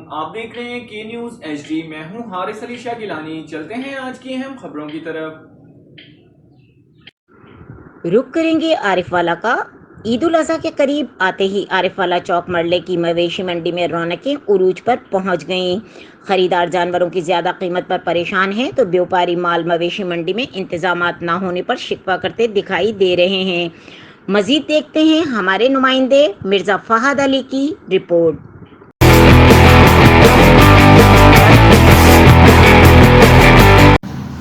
आप देख रहे हैं के न्यूज़ HD। मैं हूं हारिस अली शाह गिलानी। चलते हैं आज की अहम खबरों की तरफ। रुख करेंगे आरिफ वाला का। ईद उल अजहा के करीब आते ही आरिफ वाला चौक मरले की मवेशी मंडी में रौनकें उरूज पर पहुंच गईं। खरीदार जानवरों की ज़्यादा कीमत पर परेशान हैं तो व्यापारी माल मवेशी मंडी में इंतजामात ना होने पर शिकवा करते दिखाई दे रहे हैं। मजीद देखते हैं हमारे नुमाइंदे मिर्ज़ा फहद अली की रिपोर्ट।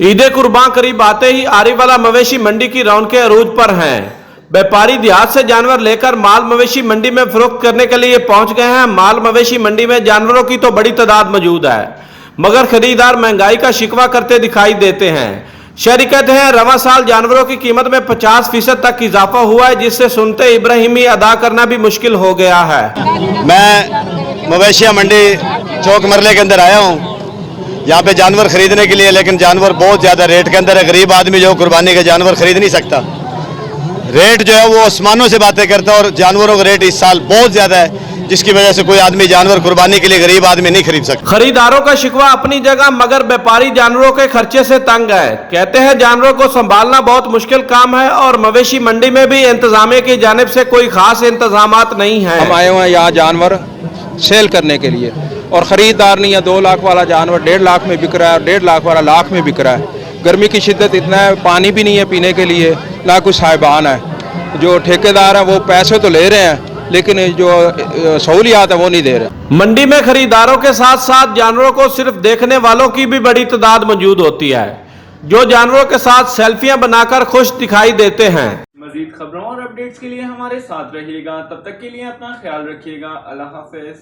ईद कुर्बान करीब आते ही आरिफ वाला मवेशी मंडी की रौनकें अरूज पर हैं। व्यापारी देहात से जानवर लेकर माल मवेशी मंडी में फरोख्त करने के लिए पहुंच गए हैं। माल मवेशी मंडी में जानवरों की तो बड़ी तादाद मौजूद है, मगर खरीदार महंगाई का शिकवा करते दिखाई देते हैं। शहरी कहते हैं रवां साल जानवरों की कीमत में 50% तक इजाफा हुआ है, जिससे सुनते इब्राहिमी अदा करना भी मुश्किल हो गया है। मैं मवेशिया मंडी चौक मरले के अंदर आया हूँ यहाँ पे जानवर खरीदने के लिए, लेकिन जानवर बहुत ज़्यादा रेट के अंदर है। गरीब आदमी जो कुर्बानी के जानवर खरीद नहीं सकता, रेट जो है वो आसमानों से बातें करता है और जानवरों का रेट इस साल बहुत ज़्यादा है, जिसकी वजह से कोई आदमी जानवर कुर्बानी के लिए गरीब आदमी नहीं खरीद सकता। खरीदारों का शिकवा अपनी जगह, मगर व्यापारी जानवरों के खर्चे से तंग है। कहते हैं जानवरों को संभालना बहुत मुश्किल काम है और मवेशी मंडी में भी इंतजामिया की जानिब से कोई खास इंतजामात नहीं है। हम आए हुए हैं यहाँ जानवर सेल करने के लिए और ख़रीदार नहीं है। 2 लाख वाला जानवर 1.5 लाख में बिक रहा है और 1.5 लाख वाला लाख में बिक रहा है। गर्मी की शिद्दत इतना है, पानी भी नहीं है पीने के लिए, ना कुछ साहिबान है। जो ठेकेदार है वो पैसे तो ले रहे हैं, लेकिन जो सहूलियात है वो नहीं दे रहे। मंडी में खरीदारों के साथ साथ जानवरों को सिर्फ देखने वालों की भी बड़ी तादाद मौजूद होती है, जो जानवरों के साथ सेल्फियां बनाकर खुश दिखाई देते हैं। मजीद खबरों और अपडेट्स के लिए हमारे साथ रहिएगा। तब तक के लिए अपना ख्याल रखिएगा। अल्लाह हाफिज।